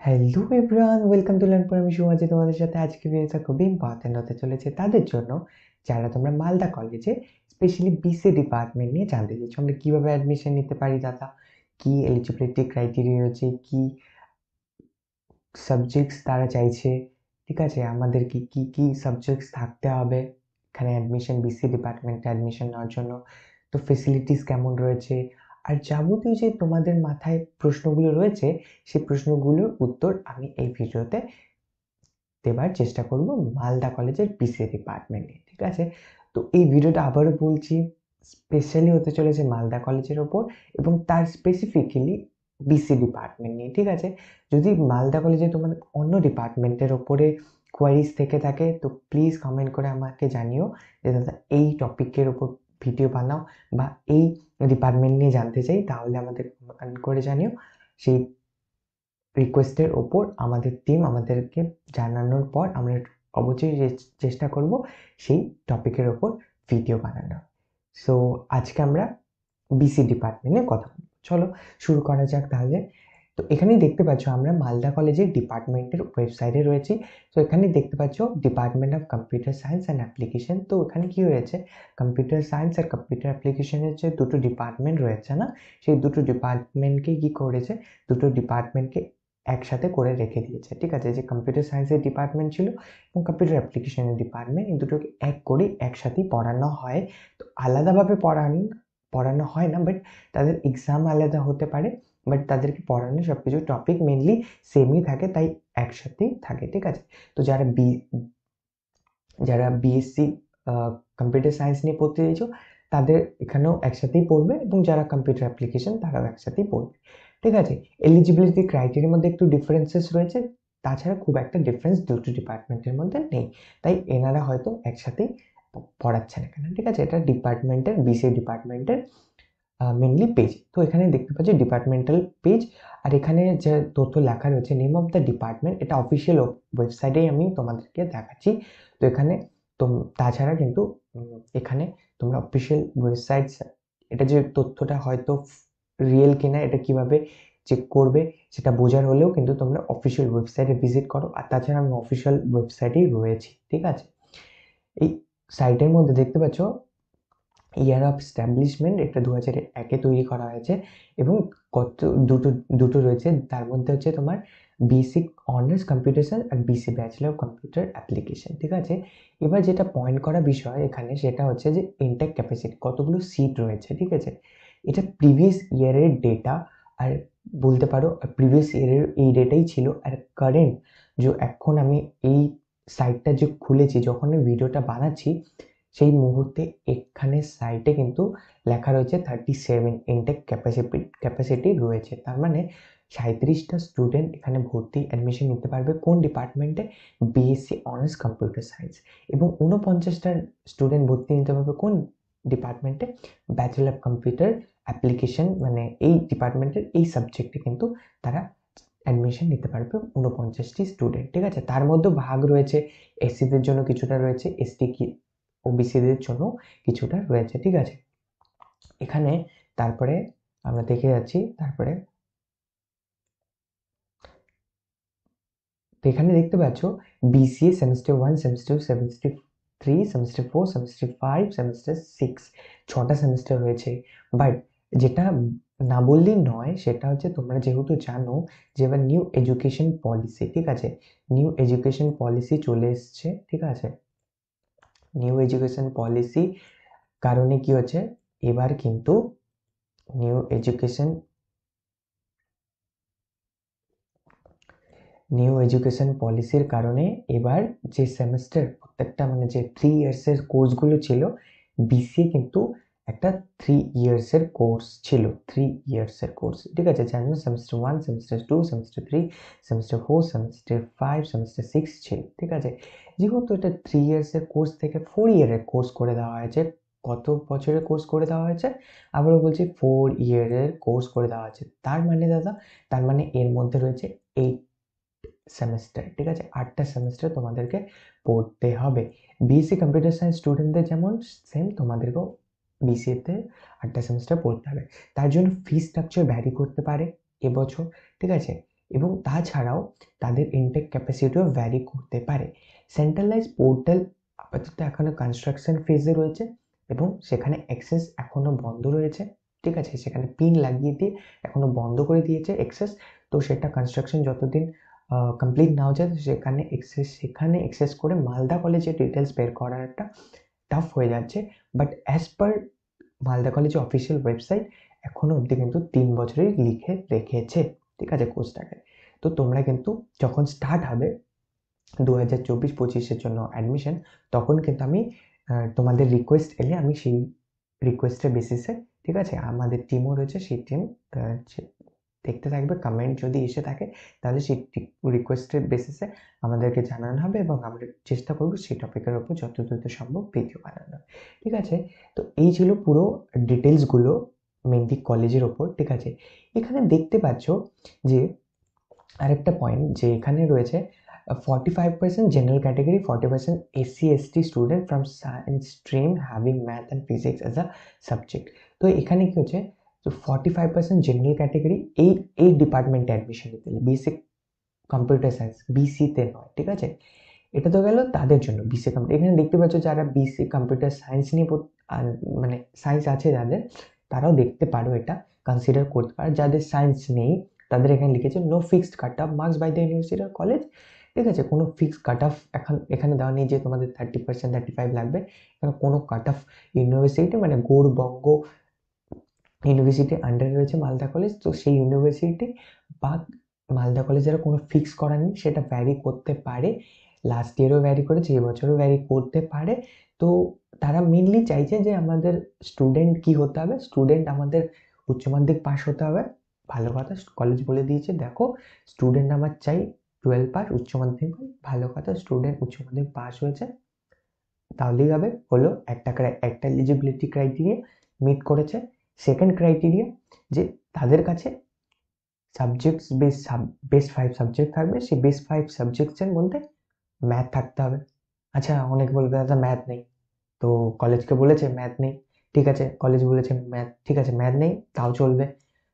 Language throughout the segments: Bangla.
Hello everyone, welcome to learn আমি শুভ। তোমাদের সাথে আজকে ভিডিওটা খুবই ইম্পর্টেন্ট হতে চলেছে তাদের জন্য যারা তোমরা মালদা কলেজে স্পেশালি বিসি ডিপার্টমেন্ট নিয়ে জানতে চাইছো। আমরা কিভাবে অ্যাডমিশন নিতে পারি দাদা, কি এলিজিবিলিটি ক্রাইটেরিয়া রয়েছে, কি সাবজেক্টস তারা চাইছে, ঠিক আছে, আমাদের কি কি কি সাবজেক্টস থাকতে হবে এখানে অ্যাডমিশন বিসি ডিপার্টমেন্টে অ্যাডমিশন নেওয়ার জন্য, তো ফেসিলিটিস কেমন রয়েছে, আর যাবতীয় যে তোমাদের মাথায় প্রশ্নগুলো রয়েছে সেই প্রশ্নগুলোর উত্তর আমি এই ভিডিওতে দেবার চেষ্টা করব মালদা কলেজের বিসিএ ডিপার্টমেন্ট নিয়ে, ঠিক আছে। তো এই ভিডিওটা আবারও বলছি, স্পেশালি হতে চলেছে মালদা কলেজের ওপর এবং তার স্পেসিফিক্যালি বিসি ডিপার্টমেন্ট নিয়ে, ঠিক আছে। যদি মালদা কলেজে তোমাদের অন্য ডিপার্টমেন্টের ওপরে কোয়ারিজ থেকে থাকে তো প্লিজ কমেন্ট করে আমাকে জানিও যে দাদা এই টপিকের ওপর ভিডিও বানাও বা এই ডিপার্টমেন্ট নিয়ে জানতে চাই, তাহলে আমাদের কমেন্ট করে জানিও। সেই রিকোয়েস্টের ওপর আমাদের টিম আমাদেরকে জানানোর পর আমরা অবশ্যই চেষ্টা করব সেই টপিকের ওপর ভিডিও বানানোর। সো আজকে আমরা বিসি ডিপার্টমেন্টে কথা বলবো, চলো শুরু করা যাক তাহলে। তো এখানেই দেখতে পাচ্ছ আমরা মালদা কলেজের ডিপার্টমেন্টের ওয়েবসাইটে রয়েছি। তো এখানে দেখতে পাচ্ছ department of computer science and application. তো এখানে কি রয়েছে, কম্পিউটার সায়েন্স আর কম্পিউটার অ্যাপ্লিকেশনের যে দুটো ডিপার্টমেন্ট রয়েছে না, সেই দুটো ডিপার্টমেন্টকে কি করেছে, দুটো ডিপার্টমেন্টকে একসাথে করে রেখে দিয়েছে, ঠিক আছে। যে কম্পিউটার সায়েন্সের ডিপার্টমেন্ট ছিল এবং কম্পিউটার অ্যাপ্লিকেশনের ডিপার্টমেন্ট, এই দুটোকে এক করে একসাথেই পড়ানো হয়। তো আলাদাভাবে পড়ানো হয় না, বাট তাদের এক্সাম আলাদা হতে পারে, বাট তাদেরকে পড়ানো সব কিছু টপিক মেনলি সেমই থাকে, তাই একসাথেই থাকে, ঠিক আছে। তো যারা বিএসসি কম্পিউটার সায়েন্স নিয়ে পড়তে চাইছো তাদের এখানেও একসাথেই পড়বে এবং যারা কম্পিউটার অ্যাপ্লিকেশন তারাও একসাথেই পড়বে, ঠিক আছে। এলিজিবিলিটি ক্রাইটেরিয়ার মধ্যে একটু ডিফারেন্সেস রয়েছে, তাছাড়া খুব একটা ডিফারেন্স দুটো ডিপার্টমেন্টের মধ্যে নেই, তাই এনারা হয়তো একসাথেই পড়াচ্ছেন এখানে, ঠিক আছে। এটা ডিপার্টমেন্টের বিসিএ ডিপার্টমেন্টের মেনলি পেজ। তো এখানে দেখতে পাচ্ছি ডিপার্টমেন্টাল পেজ, আর এখানে যে তথ্য লেখা রয়েছে নেম অফ দ্য ডিপার্টমেন্ট, এটা অফিসিয়াল ওয়েবসাইটেই আমি তোমাদেরকে দেখাচ্ছি। তো এখানে তাছাড়া কিন্তু এখানে তোমরা অফিসিয়াল ওয়েবসাইট, এটা যে তথ্যটা হয়তো রিয়েল কিনা এটা কিভাবে চেক করবে সেটা বোঝার হলেও কিন্তু তোমরা অফিসিয়াল ওয়েবসাইটে ভিজিট করো। আর তাছাড়া আমি অফিসিয়াল ওয়েবসাইটেই রয়েছি, ঠিক আছে। এই সাইটের মধ্যে দেখতে পাচ্ছ ইয়ার অফ এস্টাবলিশমেন্ট, এটা 2001-এ তৈরি করা হয়েছে এবং কত দুটো দুটো রয়েছে, তার মধ্যে হচ্ছে তোমার বেসিক অনার্স কম্পিউটার সায়েন্স আর BC bachelor of computer application, ঠিক আছে। এবার যেটা পয়েন্ট করা বিষয় এখানে সেটা হচ্ছে যে ইনটেক ক্যাপাসিটি কতগুলো সিট রয়েছে, ঠিক আছে। এটা প্রিভিয়াস ইয়ারের ডেটা, আর বলতে পারো প্রিভিয়াস ইয়ারের এই ডেটাই ছিল, আর কারেন্ট যে এখন আমি এই সাইটটা যে খুলেছি যখন আমি ভিডিওটা বানাচ্ছি সেই মুহূর্তে এখানে সাইটে কিন্তু লেখা রয়েছে 37 ইনটেক ক্যাপাসিটি রয়েছে, তার মানে 37টা স্টুডেন্ট এখানে ভর্তি অ্যাডমিশন নিতে পারবে কোন ডিপার্টমেন্টে, বিএসসি অনার্স কম্পিউটার সায়েন্স, এবং 49টা স্টুডেন্ট ভর্তি নিতে পারবে কোন ডিপার্টমেন্টে, ব্যাচেলর অফ কম্পিউটার অ্যাপ্লিকেশন, মানে এই ডিপার্টমেন্টের এই সাবজেক্টে কিন্তু তারা অ্যাডমিশন নিতে পারবে 49টি স্টুডেন্ট, ঠিক আছে। তার মধ্যে ভাগ রয়েছে, এসসিদের জন্য কিছুটা রয়েছে, এসটি ওবিসিদের জন্য কিছুটা রয়েছে, ঠিক আছে। এখানে তারপরে আমরা দেখে যাচ্ছি, তারপরে তো এখানে দেখতে পাচ্ছ BCA semester 1, semester 2, semester 3, semester 4, semester 5, semester 6, 6টা সেমিস্টার রয়েছে। বাট যেটা না বললেই নয় সেটা হচ্ছে তোমরা যেহেতু জানো যে এবার নিউ এডুকেশন পলিসি, ঠিক আছে, নিউ এডুকেশন পলিসি চলে এসছে, ঠিক আছে। নিউ এডুকেশন পলিসি কারণে কি হচ্ছে, এবার কিন্তু নিউ এডুকেশন পলিসির কারণে এবার যে সেমেস্টার প্রত্যেকটা মানে যে 3 ইয়ার্সের কোর্সগুলো ছিল, বিসিএ কিন্তু একটা 3 ইয়ার্সের কোর্স ছিল, 3 ইয়ার্সের কোর্স, ঠিক আছে। জানো semester 1, semester 2, semester 3, semester 4, semester 5, semester 6 ছিল, ঠিক আছে। যেহেতু এটা 3 ইয়ার্সের কোর্স থেকে 4 ইয়ারের কোর্স করে দেওয়া হয়েছে, কত বছরের কোর্স করে দেওয়া হয়েছে, আবারও বলছি 4 ইয়ারের কোর্স করে দেওয়া হয়েছে, তার মানে দাদা, তার মানে এর মধ্যে রয়েছে 8 সেমেস্টার, ঠিক আছে। 8টা সেমেস্টার তোমাদেরকে পড়তে হবে। বিএসসি কম্পিউটার সায়েন্স স্টুডেন্টদের যেমন সেম তোমাদেরকেও বিসিএতে 8টা সেমেস্টার পড়তে হবে। তার জন্য ফি স্ট্রাকচার ভ্যারি করতে পারে এবছর, ঠিক আছে। এবং তাছাড়াও তাদের ইনটেক ক্যাপাসিটিও ভ্যারি করতে পারে। সেন্ট্রালাইজ পোর্টাল আপাতত এখনো কনস্ট্রাকশন ফেজে রয়েছে এবং সেখানে অ্যাক্সেস এখনো বন্ধ রয়েছে, ঠিক আছে, সেখানে পিন লাগিয়ে দিয়ে এখনো বন্ধ করে দিয়েছে অ্যাক্সেস। তো সেটা কনস্ট্রাকশন যতদিন কমপ্লিট না হয়ে যায় সেখানে অ্যাক্সেস করে মালদা কলেজের ডিটেলস বের করার একটা টাফ হয়ে যাচ্ছে। বাট অ্যাজ পার মালদা কলেজের অফিসিয়াল ওয়েবসাইট এখনো অবধি কিন্তু 3 বছরই লিখে রেখেছে, ঠিক আছে, কোর্সটাকে। তো তোমরা কিন্তু যখন স্টার্ট হবে 2024-25-এর জন্য অ্যাডমিশন, তখন কিন্তু আমি তোমাদের রিকোয়েস্ট এলে আমি সেই রিকোয়েস্টের বেসিসে, ঠিক আছে, আমাদের টিমও রয়েছে, সেই টিম দেখতে থাকবে। কমেন্ট যদি এসে থাকে তাহলে সেই রিকোয়েস্টের বেসিসে আমাদেরকে জানানো হবে এবং আমরা চেষ্টা করবো সেই টপিকের উপর যত দ্রুত সম্ভব ভিডিও বানানো, ঠিক আছে। তো এই ছিল পুরো ডিটেলসগুলো মেনলি কলেজের ওপর, ঠিক আছে। এখানে দেখতে পাচ্ছ যে আরেকটা পয়েন্ট, যে এখানে রয়েছে 45% general category, 40% SC/ST student from science stream having math and physics as a subject. তো এখানে কি হচ্ছে, তো 45% জেনারেল ক্যাটেগরি এই ডিপার্টমেন্টে অ্যাডমিশন নিতে হলে, বেসিক কম্পিউটার সায়েন্স BC-তে নয়, ঠিক আছে। এটা তো গেল তাদের জন্য BC কম্পিউটার। এখানে দেখতে পাচ্ছ যারা BC কম্পিউটার সায়েন্স নিয়ে মানে সায়েন্স আছে যাদের, তারাও দেখতে পারো, এটা কনসিডার করতে পারো। যাদের সায়েন্স নেই তাদের এখানে লিখেছে no fixed cut off marks by the university college, ঠিক আছে। কোনো ফিক্সড কাট অফ এখানে দেওয়া নেই যে তোমাদের 30% 35 লাগবে। এখানে কোনো কাট অফ ইউনিভার্সিটি মানে গৌড়বঙ্গ ইউনিভার্সিটি আন্ডারে রয়েছে মালদা কলেজ, তো সেই ইউনিভার্সিটি বা মালদা কলেজের কোনো ফিক্স করা নেই, সেটা ভ্যারি করতে পারে। লাস্ট ইয়ারও ভ্যারি করেছে, এবছরও ভ্যারি করতে পারে। তো তারা মেনলি চাইছে যে আমাদের স্টুডেন্ট কি হতে হবে, স্টুডেন্ট আমাদের উচ্চ মাধ্যমিক পাস হতে হবে। ভালো কথা, কলেজ বলে দিয়েছে দেখো স্টুডেন্ট আমার চাই 12 পাস, উচ্চ মাধ্যমিক পাস। ভালো কথা, স্টুডেন্ট উচ্চ মাধ্যমিক পাস হয়েছে তাহলেই হবে, হলো একটা এলিজিবিলিটি ক্রাইটেরিয়া মিট করেছে। সেকেন্ড ক্রাইটেরিয়া যে তাদের কাছে সাবজেক্টস বেস্ট 5 সাবজেক্ট থাকবে, সেই বেস্ট 5 সাবজেক্টসের মধ্যে ম্যাথ থাকতে হবে। আচ্ছা, অনেকে বলবে দাদা ম্যাথ নেই, তো কলেজকে বলেছে ম্যাথ নেই, ঠিক আছে, কলেজ বলেছে ম্যাথ, ঠিক আছে, ম্যাথ নেই তাও চলবে।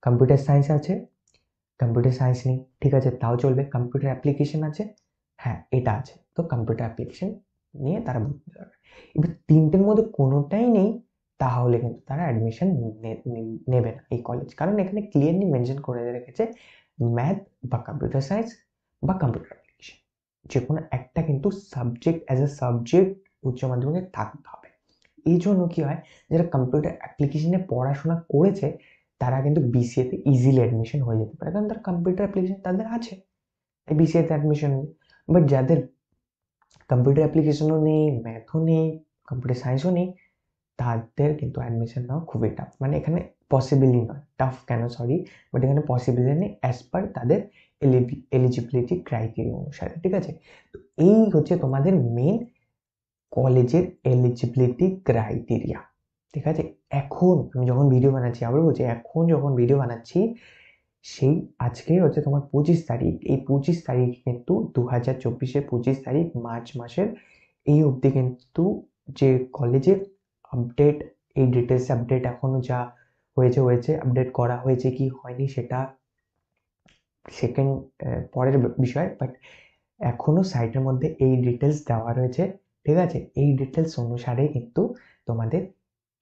কম্পিউটার সায়েন্স আছে, কম্পিউটার সায়েন্স নেই, ঠিক আছে, তাও চলবে। কম্পিউটার অ্যাপ্লিকেশন আছে, হ্যাঁ এটা আছে, তো কম্পিউটার অ্যাপ্লিকেশন নিয়ে তারা ভর্তি হবে। এবার তিনটের মধ্যে কোনোটাই নেই, তাহলে কিন্তু তারা অ্যাডমিশন নেবে না এই কলেজ, কারণ এখানে ক্লিয়ারলি মেনশন করে রেখেছে ম্যাথ বা কম্পিউটার সায়েন্স বা কম্পিউটার অ্যাপ্লিকেশন, যে কোনো একটা কিন্তু সাবজেক্ট অ্যাজ এ সাবজেক্ট উচ্চ মাধ্যমিকে থাকতে হবে। এই জন্য কি হয়, যারা কম্পিউটার অ্যাপ্লিকেশনে পড়াশোনা করেছে তারা কিন্তু BCA-তে ইজিলি অ্যাডমিশন হয়ে যেতে পারে, কারণ তার কম্পিউটার অ্যাপ্লিকেশন তাদের আছে, তাই BCA-তে অ্যাডমিশন নেই। বাট যাদের কম্পিউটার অ্যাপ্লিকেশনও নেই, ম্যাথও নেই, কম্পিউটার সায়েন্সও নেই, তাদের কিন্তু অ্যাডমিশন নেওয়া খুবই টাফ। মানে এখানে পসিবলই নয়, টাফ কেন সরি, বাট এখানে পসিবলই নেই অ্যাজ পার তাদের এলিজিবিলিটি ক্রাইটেরিয়া অনুসারে, ঠিক আছে। তো এই হচ্ছে তোমাদের মেন কলেজের এলিজিবিলিটি ক্রাইটেরিয়া, ঠিক আছে। এখন আমি যখন ভিডিও বানাচ্ছি, আবার বলছি, এখন যখন ভিডিও বানাচ্ছি সেই আজকে হচ্ছে তোমার 25 তারিখ, এই 25 তারিখ কিন্তু 2024-এর 25 তারিখ মার্চ মাসের এই অবধি কিন্তু যে কলেজে আপডেট, এই ডিটেলস আপডেট এখনো যা হয়েছে আপডেট করা হয়েছে কি হয়নি সেটা সেকেন্ড পরের বিষয়, বাট এখনো সাইটের মধ্যে এই ডিটেলস দেওয়া রয়েছে, ঠিক আছে। এই ডিটেলস অনুসারে কিন্তু তোমাদের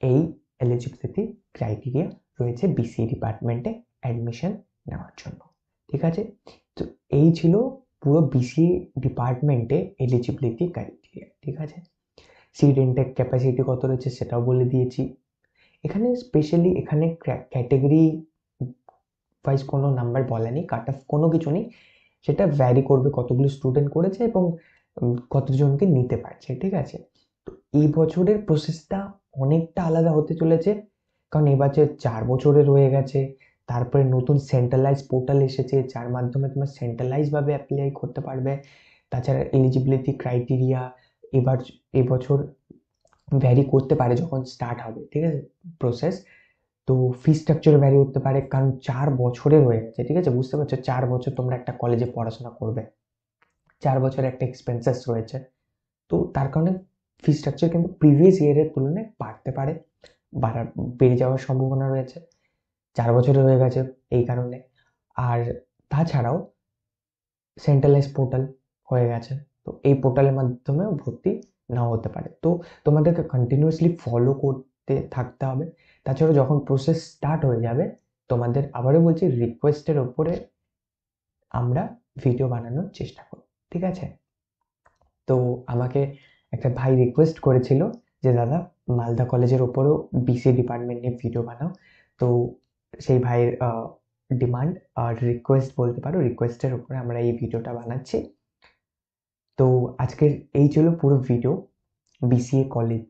এই এলিজিবিলিটি ক্রাইটেরিয়া রয়েছে BCA ডিপার্টমেন্টে অ্যাডমিশন নেওয়ার জন্য, ঠিক আছে। তো এই ছিল পুরো BCA ডিপার্টমেন্টে এলিজিবিলিটি ক্রাইটেরিয়া, ঠিক আছে। সিট ইনটেক ক্যাপাসিটি কত রয়েছে সেটাও বলে দিয়েছি। এখানে স্পেশালি এখানে ক্যাটেগরি ওয়াইজ কোনো নাম্বার বলা নেই, কাট অফ কোনো কিছু নেই, সেটা ভ্যারি করবে কতগুলো স্টুডেন্ট করেছে এবং কতজনকে নিতে পারছে, ঠিক আছে। তো এই বছরের প্রসেসটা অনেকটা আলাদা হতে চলেছে, কারণ এবছর 4 বছরের হয়ে গেছে। তারপরে নতুন সেন্ট্রালাইজ পোর্টাল এসেছে যার মাধ্যমে তোমার সেন্ট্রালাইজ ভাবে অ্যাপ্লাই করতে পারবে। তাছাড়া এলিজিবিলিটি ক্রাইটেরিয়া এবছর ভ্যারি করতে পারে যখন স্টার্ট হবে, ঠিক আছে, প্রসেস। তো ফি স্ট্রাকচার ভ্যারি করতে পারে, কারণ 4 বছরের হয়ে গেছে, ঠিক আছে, বুঝতে পারছো, 4 বছর তোমরা একটা কলেজে পড়াশোনা করবে, 4 বছর একটা এক্সপেন্সেস রয়েছে। তো তার কারণে ফি স্ট্রাকচার কিন্তু প্রিভিয়াস ইয়ারের তুলনায় বাড়তে পারে, বেড়ে যাওয়ার সম্ভাবনা রয়েছে, 4 বছরের হয়ে গেছে এই কারণে। আর তাছাড়াও সেন্ট্রালাইজ পোর্টাল হয়ে গেছে, তো এই পোর্টালের মাধ্যমেও ভর্তি নাও হতে পারে। তো তোমাদেরকে কন্টিনিউয়াসলি ফলো করতে থাকতে হবে। তাছাড়া যখন প্রসেস স্টার্ট হয়ে যাবে, তোমাদের আবারও বলছি রিকোয়েস্টের ওপরে আমরা ভিডিও বানানোর চেষ্টা করব, ঠিক আছে? তো আমাকে একটা ভাই রিকোয়েস্ট করেছিল যে দাদা মালদা কলেজের ওপরেও বিসি ডিপার্টমেন্ট নিয়ে ভিডিও বানাও। তো সেই ভাইয়ের ডিমান্ড আর রিকোয়েস্ট বলতে পারো, রিকোয়েস্টের উপরে আমরা এই ভিডিওটা বানাচ্ছি। তো আজকের এই ছিল পুরো video BCA college,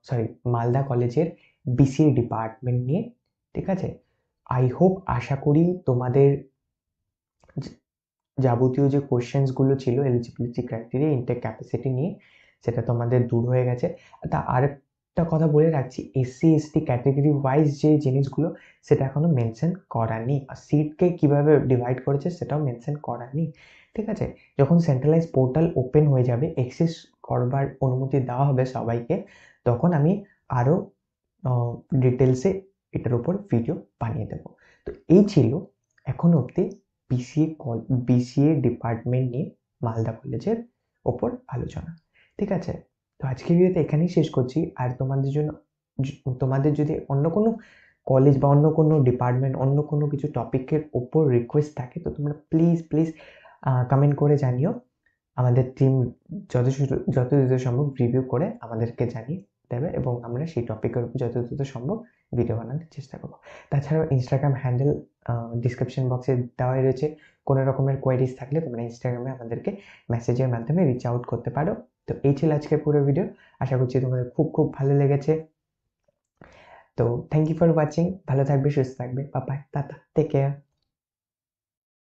sorry, Malda কলেজের বিসিএ ডিপার্টমেন্ট নিয়ে, ঠিক আছে? আই হোপ, আশা করি তোমাদের যাবতীয় যে কোশ্চেন্সগুলো ছিল এলিজিবিলিটি ক্রাইটেরিয়া, ইনটেক ক্যাপাসিটি নিয়ে, সেটা তোমাদের দূর হয়ে গেছে। তা আরেকটা কথা বলে রাখছি, এসসি এসটি ক্যাটাগরি ওয়াইজ যে জিনিসগুলো সেটা এখনো মেনশন করা নেই, আর সিটকে কিভাবে ডিভাইড করেছে সেটাও মেনশন করা নেই, ঠিক আছে? যখন সেন্ট্রালাইজ পোর্টাল ওপেন হয়ে যাবে, অ্যাক্সেস করবার অনুমতি দেওয়া হবে সবাইকে, তখন আমি আরও ডিটেলসে এটার উপর ভিডিও বানিয়ে দেবো। তো এই ছিল এখন অবধি বিসিএ ডিপার্টমেন্ট নিয়ে মালদা কলেজের ওপর আলোচনা, ঠিক আছে? তো আজকের ভিডিওতে এখানেই শেষ করছি। আর তোমাদের জন্য, তোমাদের যদি অন্য কোনো কলেজ বা অন্য কোনো ডিপার্টমেন্ট, অন্য কোনো কিছু টপিকের ওপর রিকোয়েস্ট থাকে, তো তোমরা প্লিজ প্লিজ কমেন্ট করে জানিও। আমাদের টিম যত দ্রুত সম্ভব রিভিউ করে আমাদেরকে জানিয়ে দেবে, এবং আমরা সেই টপিকের উপর যত দ্রুত সম্ভব ভিডিও বানানোর চেষ্টা করবো। তাছাড়াও ইনস্টাগ্রাম হ্যান্ডেল ডিসক্রিপশন বক্সে দেওয়াই রয়েছে। কোনো রকমের কোয়ারিজ থাকলে তোমরা ইনস্টাগ্রামে আমাদেরকে মেসেজের মাধ্যমে রিচ আউট করতে পারো। তো এই ছিল আজকের পুরো ভিডিও। আশা করছি তোমাদের খুব খুব ভালো লেগেছে। তো থ্যাংক ইউ ফর ওয়াচিং। ভালো থাকবে, সুস্থ থাকবে। Bye bye, tata, take care.